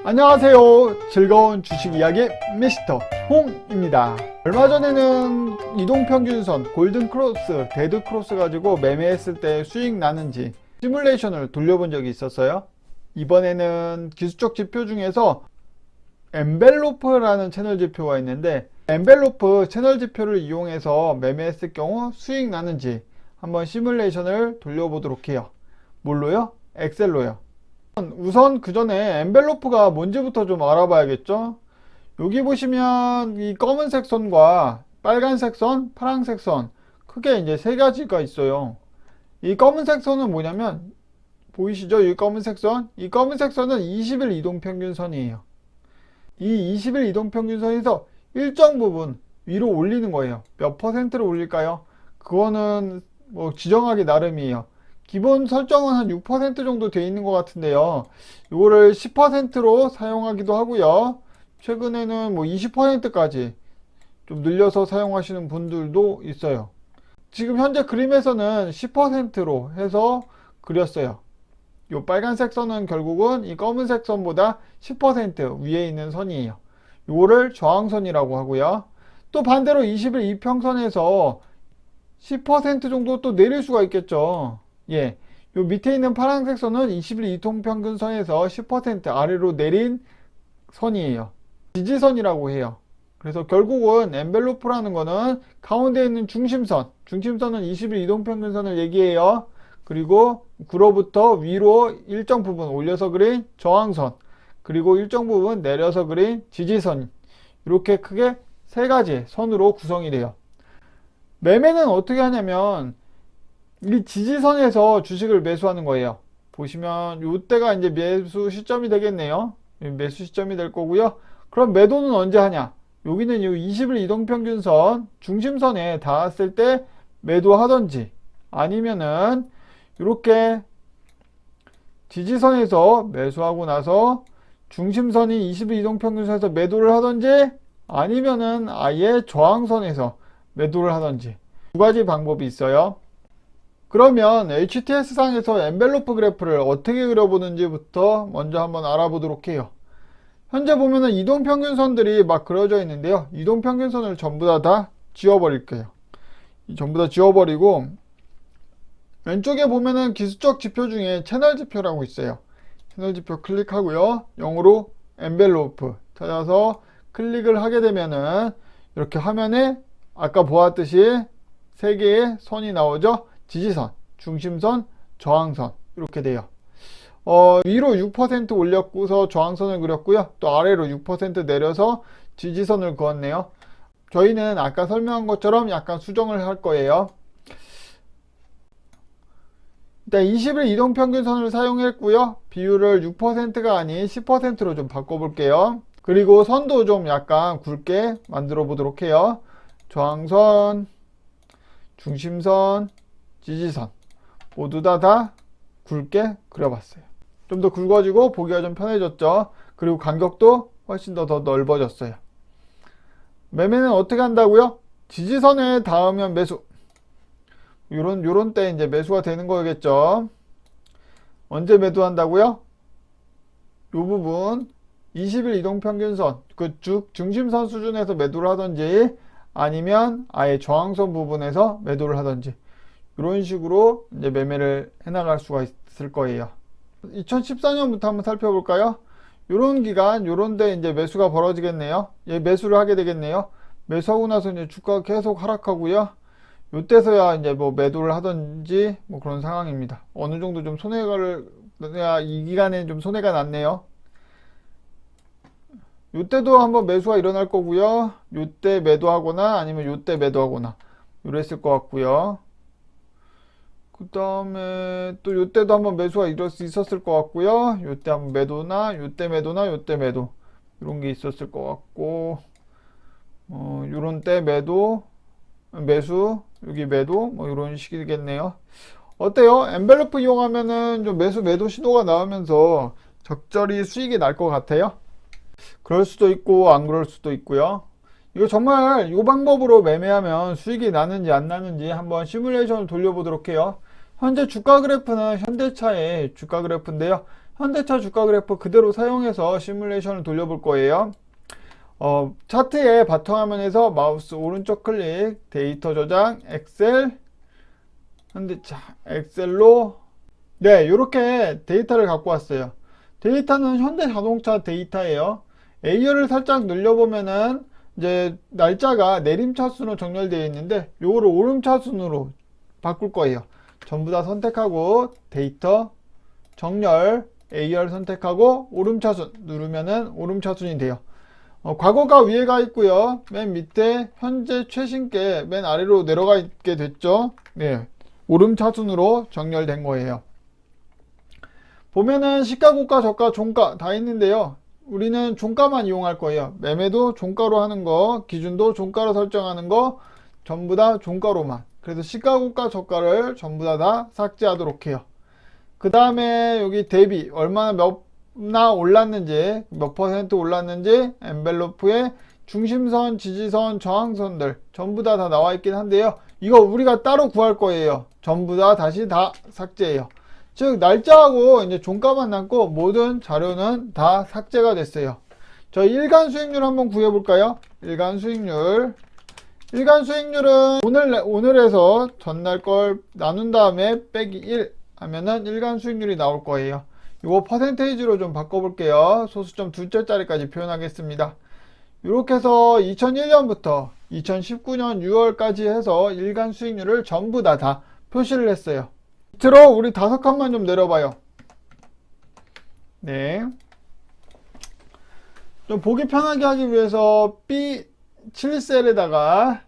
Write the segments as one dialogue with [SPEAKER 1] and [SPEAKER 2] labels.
[SPEAKER 1] 안녕하세요. 즐거운 주식 이야기 미스터 홍입니다. 얼마 전에는 이동평균선, 골든크로스, 데드크로스 가지고 매매했을 때 수익 나는지 시뮬레이션을 돌려본 적이 있었어요. 이번에는 기술적 지표 중에서 엔벨로프라는 채널 지표가 있는데, 엔벨로프 채널 지표를 이용해서 매매했을 경우 수익 나는지 한번 시뮬레이션을 돌려보도록 해요. 뭘로요? 엑셀로요. 우선 그 전에 엔벨로프가 뭔지부터 좀 알아봐야겠죠. 여기 보시면 이 검은색 선과 빨간색 선, 파란색 선, 크게 이제 세 가지가 있어요. 이 검은색 선은 뭐냐면, 보이시죠? 이 검은색 선. 이 검은색 선은 20일 이동평균선이에요. 이 20일 이동평균선에서 일정 부분 위로 올리는 거예요. 몇 퍼센트를 올릴까요? 그거는 뭐 지정하기 나름이에요. 기본 설정은 한 6% 정도 되어 있는 것 같은데요. 이거를 10%로 사용하기도 하고요. 최근에는 뭐 20%까지 좀 늘려서 사용하시는 분들도 있어요. 지금 현재 그림에서는 10%로 해서 그렸어요. 이 빨간색 선은 결국은 이 검은색 선보다 10% 위에 있는 선이에요. 이거를 저항선이라고 하고요. 또 반대로 20일 이평선에서 10% 정도 또 내릴 수가 있겠죠. 예, 요 밑에 있는 파란색 선은 20일 이동평균선에서 10% 아래로 내린 선이에요. 지지선이라고 해요. 그래서 결국은 엔벨로프라는 거는 가운데 있는 중심선은 20일 이동평균선을 얘기해요. 그리고 그로부터 위로 일정 부분 올려서 그린 저항선, 그리고 일정 부분 내려서 그린 지지선, 이렇게 크게 세 가지 선으로 구성이 돼요. 매매는 어떻게 하냐면, 이 지지선에서 주식을 매수하는 거예요. 보시면 이때가 이제 매수 시점이 되겠네요. 매수 시점이 될 거고요. 그럼 매도는 언제 하냐? 여기는 이 20일 이동평균선 중심선에 닿았을 때 매도하던지, 아니면은 이렇게 지지선에서 매수하고 나서 중심선인 20일 이동평균선에서 매도를 하던지, 아니면은 아예 저항선에서 매도를 하던지, 두 가지 방법이 있어요. 그러면 HTS상에서 엔벨로프 그래프를 어떻게 그려보는지부터 먼저 한번 알아보도록 해요. 현재 보면은 이동평균선들이 막 그려져 있는데요. 이동평균선을 전부 다 지워버릴게요. 전부 다 지워버리고, 왼쪽에 보면은 기술적 지표 중에 채널 지표라고 있어요. 채널 지표 클릭하고요. 0으로 엔벨로프 찾아서 클릭을 하게 되면은 이렇게 화면에 아까 보았듯이 세 개의 선이 나오죠. 지지선, 중심선, 저항선, 이렇게 돼요. 위로 6% 올렸고서 저항선을 그렸고요. 또 아래로 6% 내려서 지지선을 그었네요. 저희는 아까 설명한 것처럼 약간 수정을 할 거예요. 일단 20일 이동평균선을 사용했고요. 비율을 6%가 아닌 10%로 좀 바꿔볼게요. 그리고 선도 좀 약간 굵게 만들어 보도록 해요. 저항선, 중심선, 지지선 모두 다 굵게 그려봤어요. 좀 더 굵어지고 보기가 좀 편해졌죠. 그리고 간격도 훨씬 더 넓어졌어요. 매매는 어떻게 한다고요? 지지선에 닿으면 매수. 요런 때 이제 매수가 되는 거겠죠. 언제 매도한다고요? 요 부분 20일 이동평균선 그 중심선 수준에서 매도를 하던지, 아니면 아예 저항선 부분에서 매도를 하던지, 이런 식으로 이제 매매를 해나갈 수가 있을 거예요. 2014년부터 한번 살펴볼까요? 요런 기간, 요런데 이제 매수가 벌어지겠네요. 예, 매수를 하게 되겠네요. 매수하고 나서 이제 주가가 계속 하락하고요. 요때서야 이제 뭐 매도를 하던지 뭐 그런 상황입니다. 어느 정도 좀 이 기간에 좀 손해가 났네요. 요때도 한번 매수가 일어날 거고요. 요때 매도하거나 아니면 요때 매도하거나 이랬을 것 같고요. 그 다음에 또 요때도 한번 매수가 있었을 것 같고요. 요때 한번 매도나 요때 매도나 요때 매도, 이런 게 있었을 것 같고, 요런 때 매도, 매수, 여기 매도, 뭐 이런 식이겠네요. 어때요? 엔벨로프 이용하면은 좀 매도 신호가 나오면서 적절히 수익이 날 것 같아요? 그럴 수도 있고 안 그럴 수도 있고요. 이거 정말 이 방법으로 매매하면 수익이 나는지 안 나는지 한번 시뮬레이션을 돌려보도록 해요. 현재 주가 그래프는 현대차의 주가 그래프인데요. 현대차 주가 그래프 그대로 사용해서 시뮬레이션을 돌려볼 거예요. 차트의 바탕화면에서 마우스 오른쪽 클릭, 데이터 저장, 엑셀, 현대차, 엑셀로, 네, 이렇게 데이터를 갖고 왔어요. 데이터는 현대자동차 데이터예요. A열을 살짝 눌려보면은 이제 날짜가 내림차순으로 정렬되어 있는데 요거를 오름차순으로 바꿀 거예요. 전부 다 선택하고 데이터 정렬 A열 선택하고 오름차순 누르면은 오름차순이 돼요. 과거가 위에 가 있고요. 맨 밑에 현재 최신께 맨 아래로 내려가 있게 됐죠. 네, 오름차순으로 정렬된 거예요. 보면은 시가, 고가, 저가, 종가 다 있는데요. 우리는 종가만 이용할 거예요. 매매도 종가로 하는 거, 기준도 종가로 설정하는 거 전부 다 종가로만. 그래서 시가, 고가, 저가를 전부 다 삭제하도록 해요. 그 다음에 여기 대비 얼마나 몇나 올랐는지, 몇 퍼센트 올랐는지, 엔벨로프에 중심선, 지지선, 저항선들 전부 다 나와 있긴 한데요. 이거 우리가 따로 구할 거예요. 전부 다 다시 다 삭제해요. 즉 날짜하고 이제 종가만 남고 모든 자료는 다 삭제가 됐어요. 저희 일간 수익률 한번 구해 볼까요? 일간 수익률은 오늘에서 전날 걸 나눈 다음에 빼기 1 하면은 일간 수익률이 나올 거예요. 이거 퍼센테이지로 좀 바꿔 볼게요. 소수점 둘째 자리까지 표현하겠습니다. 이렇게 해서 2001년부터 2019년 6월까지 해서 일간 수익률을 전부 다 표시를 했어요. 밑으로 우리 5칸만 좀 내려봐요. 네. 좀 보기 편하게 하기 위해서 B7셀에다가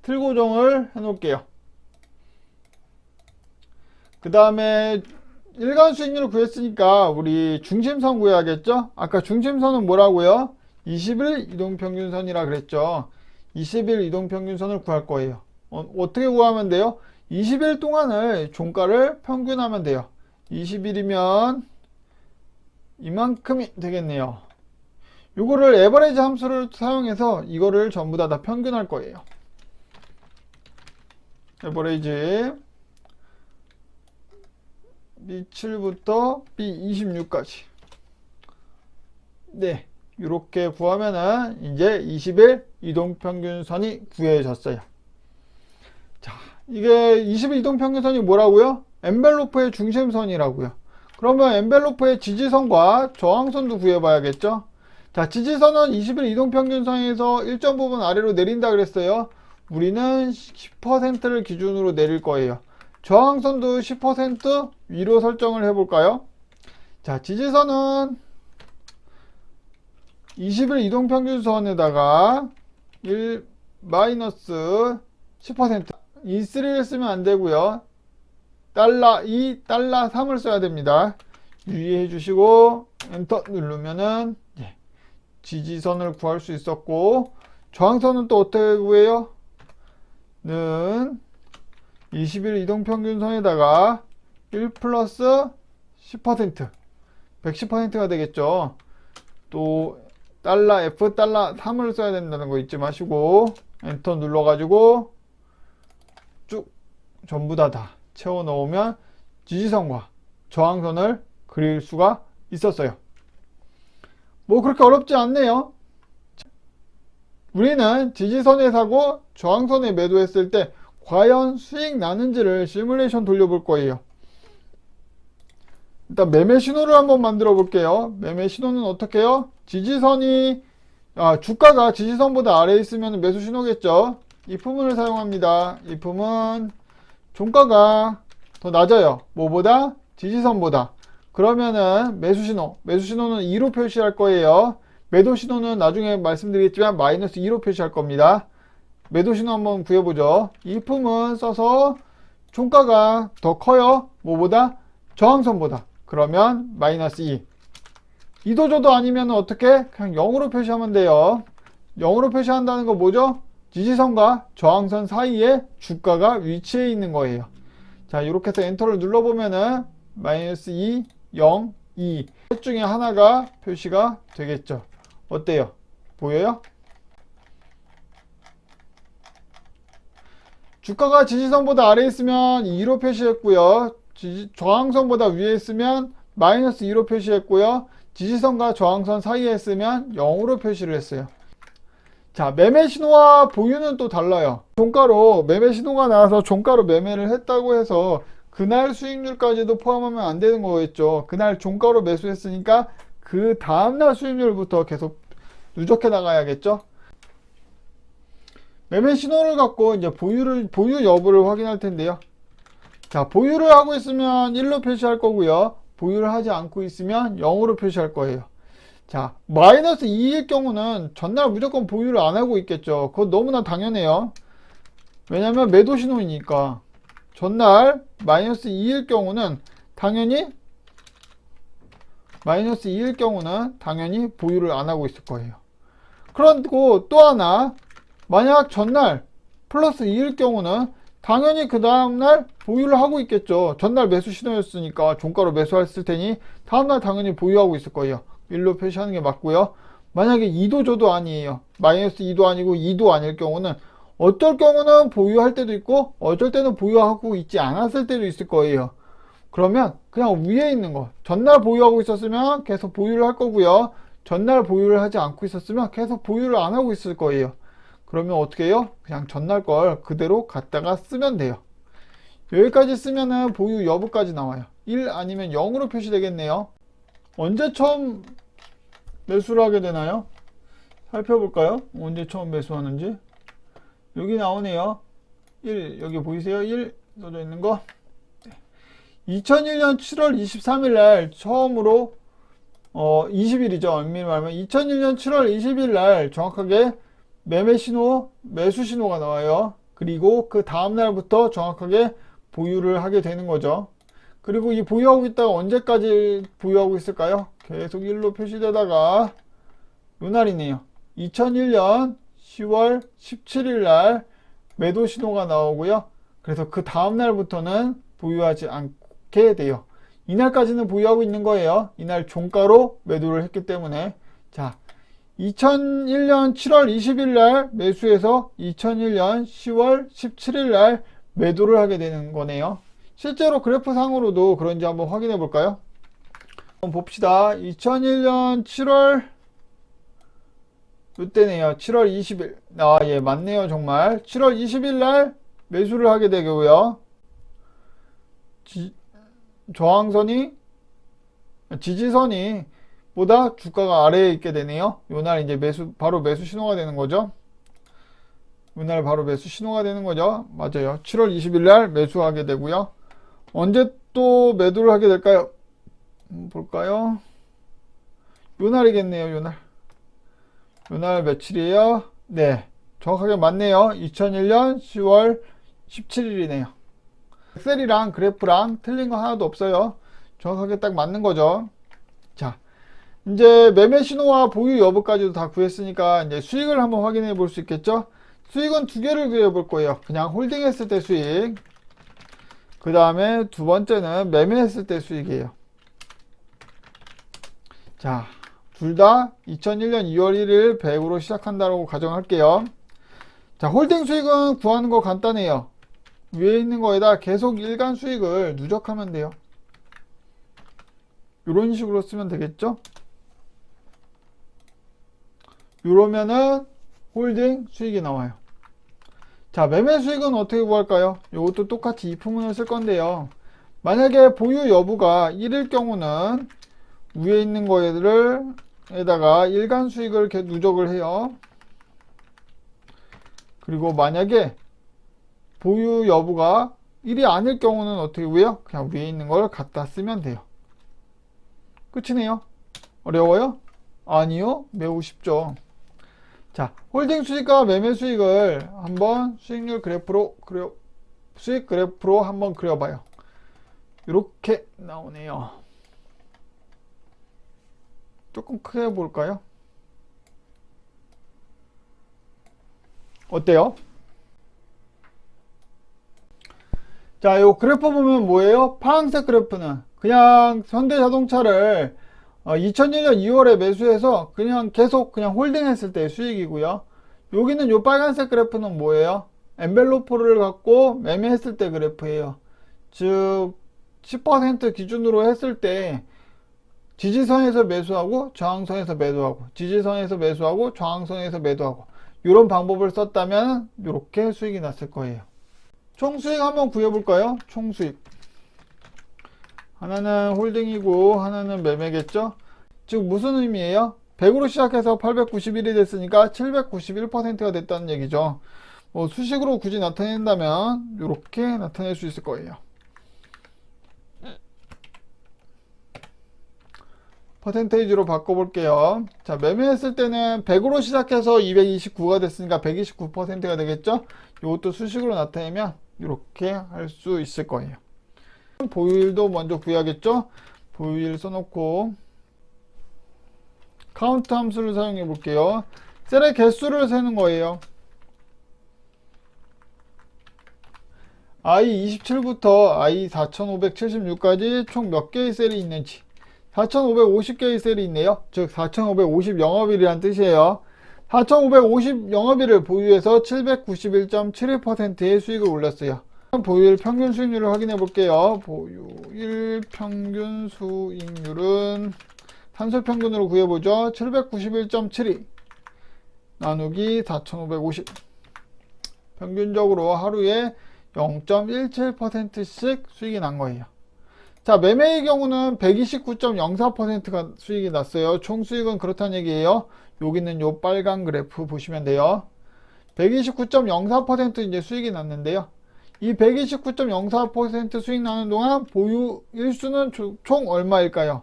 [SPEAKER 1] 틀 고정을 해 놓을게요. 그 다음에 일간 수익률을 구했으니까 우리 중심선 구해야겠죠? 아까 중심선은 뭐라고요? 20일 이동평균선이라 그랬죠. 20일 이동평균선을 구할 거예요. 어떻게 구하면 돼요? 20일 동안을 종가를 평균하면 돼요. 20일이면 이만큼이 되겠네요. 이거를 에버리지 함수를 사용해서 이거를 전부 다 평균할 거예요. 에버리지 B7부터 B26까지. 네, 이렇게 구하면은 이제 20일 이동평균선이 구해졌어요. 자, 이게 20일 이동평균선이 뭐라고요? 엔벨로프의 중심선이라고요. 그러면 엔벨로프의 지지선과 저항선도 구해봐야겠죠? 자, 지지선은 20일 이동평균선에서 일정 부분 아래로 내린다 그랬어요. 우리는 10%를 기준으로 내릴 거예요. 저항선도 10% 위로 설정을 해볼까요? 자, 지지선은 20일 이동평균선에다가 1 마이너스 10% E3를 쓰면 안 되고요. 달러 2, 달러 3을 써야 됩니다. 유의해 주시고 엔터 누르면은 지지선을 구할 수 있었고, 저항선은 또 어떻게 구해요? 는 20일 이동평균선에다가 1 플러스 10% 110%가 되겠죠. 또 달러 F 달러 3을 써야 된다는 거 잊지 마시고 엔터 눌러가지고 쭉 전부 다 채워 넣으면 지지선과 저항선을 그릴 수가 있었어요. 뭐 그렇게 어렵지 않네요. 우리는 지지선에 사고 저항선에 매도했을 때 과연 수익 나는지를 시뮬레이션 돌려볼 거예요. 일단 매매 신호를 한번 만들어 볼게요. 매매 신호는 어떻게 해요? 주가가 지지선보다 아래에 있으면 매수 신호겠죠. if문을 사용합니다. if문 종가가 더 낮아요. 뭐보다? 지지선보다. 그러면은 매수 신호는 2로 표시할 거예요. 매도 신호는 나중에 말씀드리겠지만 마이너스 2로 표시할 겁니다. 매도 신호 한번 구해보죠. if문 써서 종가가 더 커요. 뭐보다? 저항선보다. 그러면 마이너스 2. 이도저도 아니면 어떻게? 그냥 0으로 표시하면 돼요. 0으로 표시한다는 거 뭐죠? 지지선과 저항선 사이에 주가가 위치해 있는 거예요. 자, 이렇게 해서 엔터를 눌러보면은 마이너스 2, 0, 2 셋 중에 하나가 표시가 되겠죠. 어때요? 보여요? 주가가 지지선보다 아래에 있으면 2로 표시했고요. 저항선보다 위에 있으면 마이너스 2로 표시했고요. 지지선과 저항선 사이에 했으면 0으로 표시를 했어요. 자, 매매 신호와 보유는 또 달라요. 종가로 매매 신호가 나와서 종가로 매매를 했다고 해서 그날 수익률까지도 포함하면 안 되는 거겠죠. 그날 종가로 매수했으니까 그 다음날 수익률부터 계속 누적해 나가야겠죠. 매매 신호를 갖고 이제 보유 여부를 확인할 텐데요. 자, 보유를 하고 있으면 1로 표시할 거고요. 보유를 하지 않고 있으면 0으로 표시할 거예요. 자, 마이너스 2일 경우는 전날 무조건 보유를 안 하고 있겠죠. 그건 너무나 당연해요. 왜냐면 매도 신호이니까. 전날 마이너스 2일 경우는 당연히 보유를 안 하고 있을 거예요. 그리고 또 하나, 만약 전날 플러스 2일 경우는 당연히 그 다음날 보유를 하고 있겠죠. 전날 매수 신호였으니까 종가로 매수했을 테니 다음날 당연히 보유하고 있을 거예요. 1로 표시하는 게 맞고요. 만약에 2도 저도 아니에요. 마이너스 2도 아니고 2도 아닐 경우는 어떨 경우는 보유할 때도 있고 어쩔 때는 보유하고 있지 않았을 때도 있을 거예요. 그러면 그냥 위에 있는 거, 전날 보유하고 있었으면 계속 보유를 할 거고요. 전날 보유를 하지 않고 있었으면 계속 보유를 안 하고 있을 거예요. 그러면 어떻게 해요? 그냥 전날 걸 그대로 갖다가 쓰면 돼요. 여기까지 쓰면은 보유 여부까지 나와요. 1 아니면 0으로 표시되겠네요. 언제 처음 매수를 하게 되나요? 살펴볼까요? 언제 처음 매수하는지. 여기 나오네요. 1, 여기 보이세요? 1 써져 있는 거. 2001년 7월 23일 날 처음으로 20일이죠. 엄밀히 말하면 2001년 7월 20일 날 정확하게 매매 신호, 매수 신호가 나와요. 그리고 그 다음 날부터 정확하게 보유를 하게 되는 거죠. 그리고 이 보유하고 있다가 언제까지 보유하고 있을까요? 계속 1로 표시되다가 요 날이네요. 2001년 10월 17일 날 매도 신호가 나오고요. 그래서 그 다음 날부터는 보유하지 않게 돼요. 이날까지는 보유하고 있는 거예요. 이날 종가로 매도를 했기 때문에. 자, 2001년 7월 20일 날 매수해서 2001년 10월 17일 날 매도를 하게 되는 거네요. 실제로 그래프 상으로도 그런지 한번 확인해 볼까요? 한번 봅시다. 2001년 7월 이때네요. 7월 20일. 아, 예, 맞네요. 정말. 7월 20일 날 매수를 하게 되고요. 저항선이 지지선이 보다 주가가 아래에 있게 되네요. 요날 이제 바로 매수 신호가 되는 거죠. 요날 바로 매수 신호가 되는 거죠. 맞아요. 7월 20일 날 매수하게 되고요. 언제 또 매도를 하게 될까요? 볼까요? 요날이겠네요. 요날 며칠이에요? 네, 정확하게 맞네요. 2001년 10월 17일이네요. 엑셀이랑 그래프랑 틀린 거 하나도 없어요. 정확하게 딱 맞는 거죠. 자, 이제 매매 신호와 보유 여부까지도 다 구했으니까 이제 수익을 한번 확인해 볼 수 있겠죠. 수익은 두 개를 구해 볼 거예요. 그냥 홀딩 했을 때 수익, 그 다음에 두 번째는 매매했을 때 수익이에요. 자, 둘 다 2001년 2월 1일 100으로 시작한다고 가정할게요. 자, 홀딩 수익은 구하는 거 간단해요. 위에 있는 거에다 계속 일간 수익을 누적하면 돼요. 이런 식으로 쓰면 되겠죠. 이러면은 홀딩 수익이 나와요. 자, 매매 수익은 어떻게 구할까요? 이것도 똑같이 if문을 쓸 건데요. 만약에 보유 여부가 1일 경우는 위에 있는 거에다가 일간 수익을 이렇게 누적을 해요. 그리고 만약에 보유 여부가 1이 아닐 경우는 어떻게 구해요? 그냥 위에 있는 걸 갖다 쓰면 돼요. 끝이네요. 어려워요? 아니요. 매우 쉽죠. 자, 홀딩 수익과 매매 수익을 한번 수익 그래프로 한번 그려봐요. 이렇게 나오네요. 조금 크게 볼까요? 어때요? 자, 요 그래프 보면 뭐예요? 파란색 그래프는 그냥 현대자동차를 2001년 2월에 매수해서 그냥 계속 그냥 홀딩 했을 때 수익이고요. 여기는 요 빨간색 그래프는 뭐예요? 엔벨로프를 갖고 매매했을 때 그래프예요. 즉 10% 기준으로 했을 때 지지선에서 매수하고 저항선에서 매도하고, 지지선에서 매수하고 저항선에서 매도하고, 이런 방법을 썼다면 이렇게 수익이 났을 거예요. 총 수익 한번 구해볼까요? 총 수익. 하나는 홀딩이고 하나는 매매겠죠? 즉 무슨 의미예요? 100으로 시작해서 891이 됐으니까 791%가 됐다는 얘기죠. 뭐 수식으로 굳이 나타낸다면 이렇게 나타낼 수 있을 거예요. 퍼센테이지로 바꿔볼게요. 자, 매매했을 때는 100으로 시작해서 229가 됐으니까 129%가 되겠죠? 이것도 수식으로 나타내면 이렇게 할 수 있을 거예요. 보유일도 먼저 구해야겠죠? 보유일 써놓고 카운트 함수를 사용해 볼게요. 셀의 개수를 세는 거예요. i27부터 i4576까지 총 몇 개의 셀이 있는지. 4550개의 셀이 있네요. 즉 4550 영업일이란 뜻이에요. 4550 영업일을 보유해서 791.71%의 수익을 올렸어요. 보유일 평균 수익률을 확인해 볼게요. 보유일 평균 수익률은 산술평균으로 구해보죠. 791.72 나누기 4550. 평균적으로 하루에 0.17%씩 수익이 난 거예요. 자, 매매의 경우는 129.04%가 수익이 났어요. 총 수익은 그렇다는 얘기예요. 여기 있는 요 빨간 그래프 보시면 돼요. 129.04% 이제 수익이 났는데요. 이 129.04% 수익 나는 동안 보유 일수는 총 얼마일까요?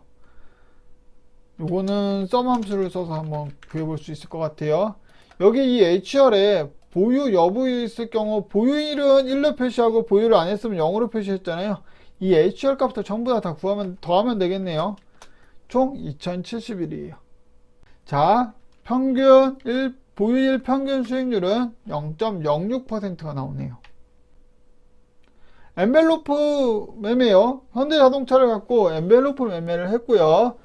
[SPEAKER 1] 요거는 썸 함수를 써서 한번 구해볼 수 있을 것 같아요. 여기 이 HR에 보유 여부에 있을 경우 보유일은 1로 표시하고 보유를 안 했으면 0으로 표시했잖아요. 이 HR 값도 전부 다 구하면 더하면 되겠네요. 총 2071이에요. 자, 보유일 평균 수익률은 0.06%가 나오네요. 엔벨로프 매매요. 현대자동차를 갖고 엔벨로프 매매를 했고요.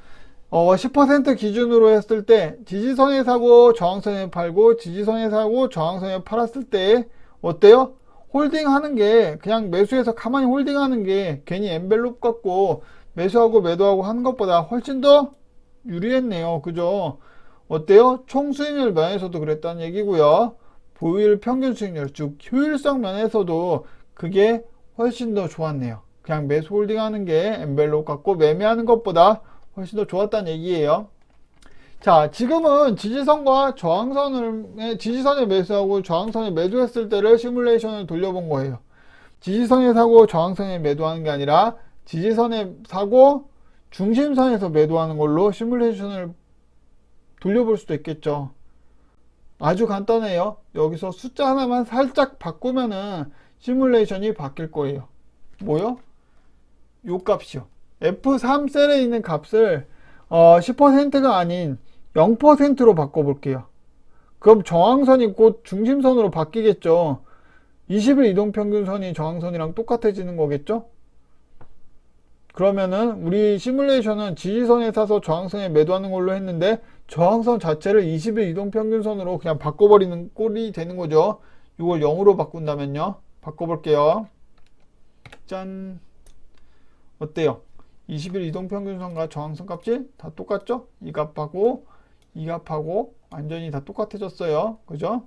[SPEAKER 1] 10% 기준으로 했을 때 지지선에 사고 저항선에 팔고 지지선에 사고 저항선에 팔았을 때 어때요? 홀딩 하는 게 그냥 매수해서 가만히 홀딩 하는 게 괜히 엔벨롭 갖고 매수하고 매도하고 하는 것보다 훨씬 더 유리했네요. 그죠? 어때요? 총 수익률 면에서도 그랬다는 얘기고요. 보유일 평균 수익률, 즉 효율성 면에서도 그게 훨씬 더 좋았네요. 그냥 매수 홀딩 하는 게 엔벨롭 갖고 매매하는 것보다 훨씬 더 좋았다는 얘기예요. 자, 지금은 지지선과 지지선에 매수하고 저항선에 매도했을 때를 시뮬레이션을 돌려본 거예요. 지지선에 사고 저항선에 매도하는 게 아니라 지지선에 사고 중심선에서 매도하는 걸로 시뮬레이션을 돌려볼 수도 있겠죠. 아주 간단해요. 여기서 숫자 하나만 살짝 바꾸면은 시뮬레이션이 바뀔 거예요. 뭐요? 요 값이요. F3 셀에 있는 값을 10%가 아닌 0%로 바꿔볼게요. 그럼 저항선이 곧 중심선으로 바뀌겠죠. 20일 이동평균선이 저항선이랑 똑같아지는 거겠죠. 그러면은 우리 시뮬레이션은 지지선에 사서 저항선에 매도하는 걸로 했는데 저항선 자체를 20일 이동평균선으로 그냥 바꿔버리는 꼴이 되는 거죠. 이걸 0으로 바꾼다면요. 바꿔볼게요. 짠. 어때요? 20일 이동평균선과 저항선 값이 다 똑같죠? 이 값하고 이 값하고 완전히 다 똑같아졌어요. 그죠?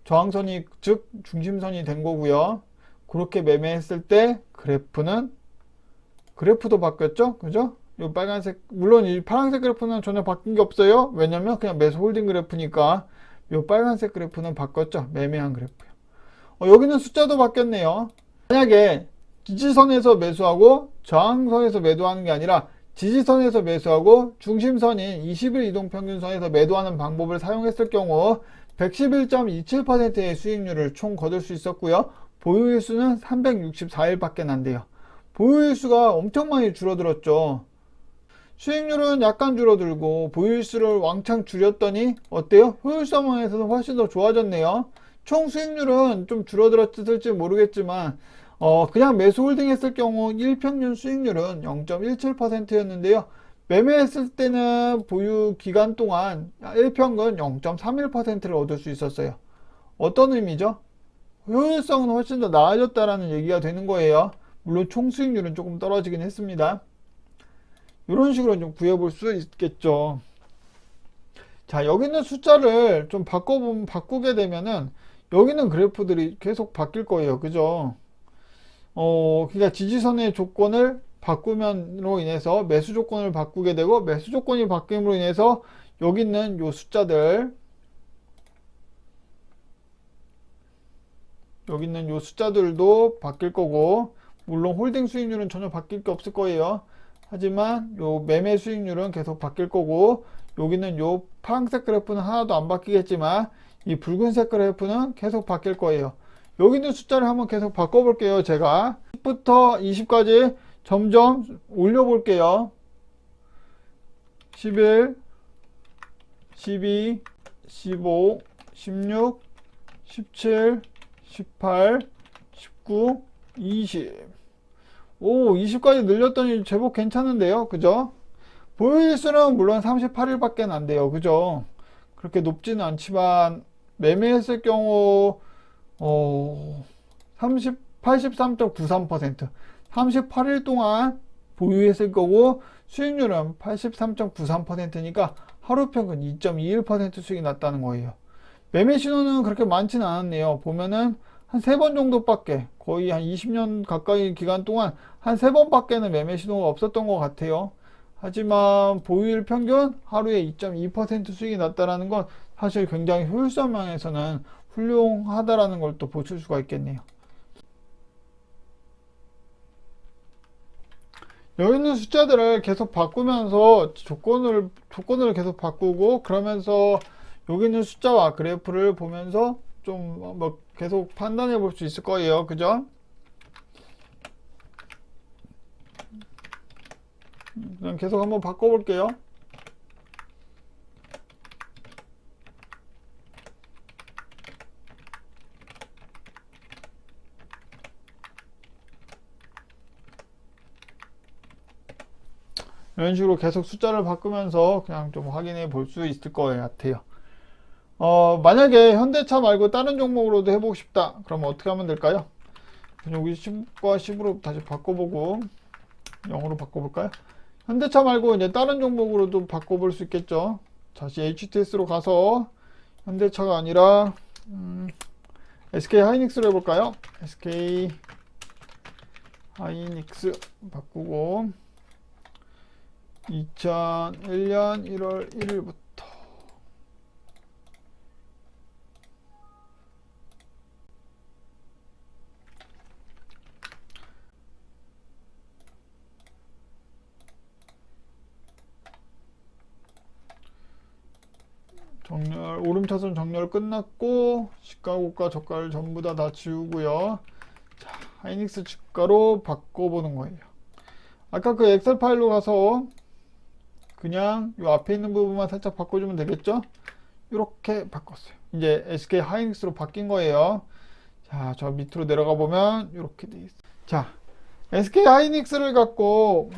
[SPEAKER 1] 저항선이 즉 중심선이 된 거고요. 그렇게 매매했을 때 그래프도 바뀌었죠? 그죠? 이 빨간색, 물론 이 파란색 그래프는 전혀 바뀐 게 없어요. 왜냐면 그냥 매수 홀딩 그래프니까 이 빨간색 그래프는 바뀌었죠? 매매한 그래프요. 여기는 숫자도 바뀌었네요. 만약에 지지선에서 매수하고 저항선에서 매도하는 게 아니라 지지선에서 매수하고 중심선인 20일 이동평균선에서 매도하는 방법을 사용했을 경우 111.27%의 수익률을 총 거둘 수 있었고요. 보유일수는 364일밖에 안 돼요. 보유일수가 엄청 많이 줄어들었죠. 수익률은 약간 줄어들고 보유일수를 왕창 줄였더니 어때요? 효율성 면에서는 훨씬 더 좋아졌네요. 총 수익률은 좀 줄어들었을지 모르겠지만 그냥 매수 홀딩 했을 경우 일평균 수익률은 0.17%였는데요. 매매했을 때는 보유 기간 동안 일평균 0.31%를 얻을 수 있었어요. 어떤 의미죠? 효율성은 훨씬 더 나아졌다라는 얘기가 되는 거예요. 물론 총 수익률은 조금 떨어지긴 했습니다. 이런 식으로 좀 구해볼 수 있겠죠. 자, 여기 있는 숫자를 좀 바꾸게 되면은 여기 있는 그래프들이 계속 바뀔 거예요. 그죠? 그러니까 지지선의 조건을 바꾸면으로 인해서 매수 조건을 바꾸게 되고, 매수 조건이 바뀜으로 인해서 여기 있는 요 숫자들, 여기 있는 요 숫자들도 바뀔 거고, 물론 홀딩 수익률은 전혀 바뀔 게 없을 거예요. 하지만 요 매매 수익률은 계속 바뀔 거고, 여기는 요 파란색 그래프는 하나도 안 바뀌겠지만 이 붉은색 그래프는 계속 바뀔 거예요. 여기 있는 숫자를 한번 계속 바꿔 볼게요. 제가 10부터 20까지 점점 올려 볼게요. 11, 12, 15, 16, 17, 18, 19, 20. 오, 20까지 늘렸더니 제법 괜찮은데요. 그죠? 보유일수는 물론 38일 밖에 안 돼요. 그죠? 그렇게 높지는 않지만 매매했을 경우 83.93%, 38일 동안 보유했을 거고 수익률은 83.93%니까 하루 평균 2.21% 수익이 났다는 거예요. 매매 신호는 그렇게 많지는 않았네요. 보면은 한 3번 정도밖에, 거의 한 20년 가까이 기간 동안 한 3번밖에는 매매 신호가 없었던 것 같아요. 하지만 보유일 평균 하루에 2.2% 수익이 났다는 건 사실 굉장히 효율성 면에서는 훌륭하다라는 걸 또 보실 수가 있겠네요. 여기 있는 숫자들을 계속 바꾸면서 조건을 계속 바꾸고, 그러면서 여기 있는 숫자와 그래프를 보면서 좀 뭐 계속 판단해 볼 수 있을 거예요. 그죠? 그냥 계속 한번 바꿔 볼게요. 이런 식으로 계속 숫자를 바꾸면서 그냥 좀 확인해 볼 수 있을 것 같아요. 만약에 현대차 말고 다른 종목으로도 해보고 싶다. 그러면 어떻게 하면 될까요? 여기 10과 10으로 다시 바꿔보고 0으로 바꿔볼까요? 현대차 말고 이제 다른 종목으로도 바꿔볼 수 있겠죠. 다시 HTS로 가서 현대차가 아니라 SK 하이닉스로 해볼까요? SK 하이닉스 바꾸고 2001년 1월 1일부터 정렬, 오름차순 정렬 끝났고 시가고가 저가를 전부 다 지우고요. 자, 하이닉스 주가로 바꿔보는 거예요. 아까 그 엑셀 파일로 가서 그냥 이 앞에 있는 부분만 살짝 바꿔주면 되겠죠? 이렇게 바꿨어요. 이제 SK 하이닉스로 바뀐 거예요. 자, 저 밑으로 내려가 보면 이렇게 돼 있어요. 자, SK 하이닉스를 갖고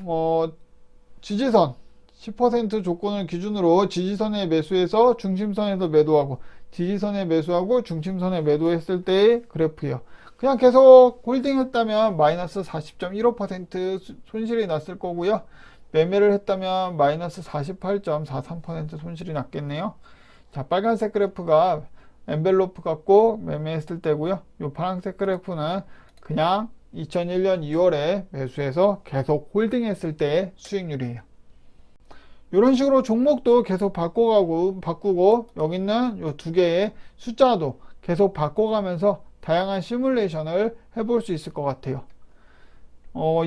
[SPEAKER 1] 지지선 10% 조건을 기준으로 지지선에 매수해서 중심선에서 매도하고, 지지선에 매수하고 중심선에 매도했을 때의 그래프예요. 그냥 계속 홀딩 했다면 마이너스 40.15% 손실이 났을 거고요. 매매를 했다면 마이너스 48.43% 손실이 났겠네요. 자, 빨간색 그래프가 엔벨로프 갖고 매매했을 때고요. 이 파란색 그래프는 그냥 2001년 2월에 매수해서 계속 홀딩 했을 때의 수익률이에요. 이런 식으로 종목도 계속 바꾸고 여기 있는 이 두 개의 숫자도 계속 바꿔가면서 다양한 시뮬레이션을 해볼 수 있을 것 같아요.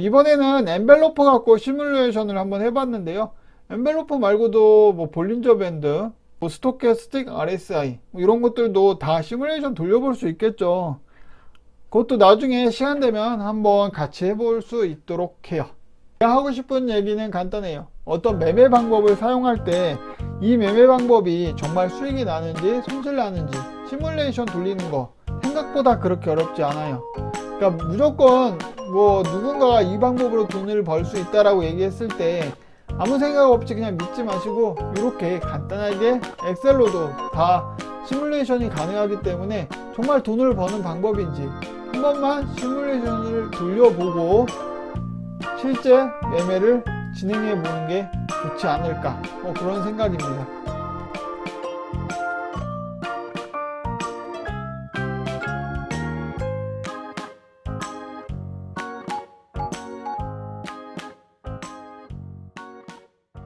[SPEAKER 1] 이번에는 엔벨로프 갖고 시뮬레이션을 한번 해봤는데요. 엔벨로프 말고도 뭐 볼린저 밴드, 뭐 스토캐스틱 RSI 이런 것들도 다 시뮬레이션 돌려볼 수 있겠죠. 그것도 나중에 시간 되면 한번 같이 해볼 수 있도록 해요. 제가 하고 싶은 얘기는 간단해요. 어떤 매매 방법을 사용할 때 이 매매 방법이 정말 수익이 나는지 손실 나는지 시뮬레이션 돌리는 거 생각보다 그렇게 어렵지 않아요. 그러니까 무조건 뭐 누군가가 이 방법으로 돈을 벌 수 있다라고 얘기했을 때 아무 생각 없이 그냥 믿지 마시고 이렇게 간단하게 엑셀로도 다 시뮬레이션이 가능하기 때문에 정말 돈을 버는 방법인지 한 번만 시뮬레이션을 돌려보고 실제 매매를 진행해 보는 게 좋지 않을까 그런 생각입니다.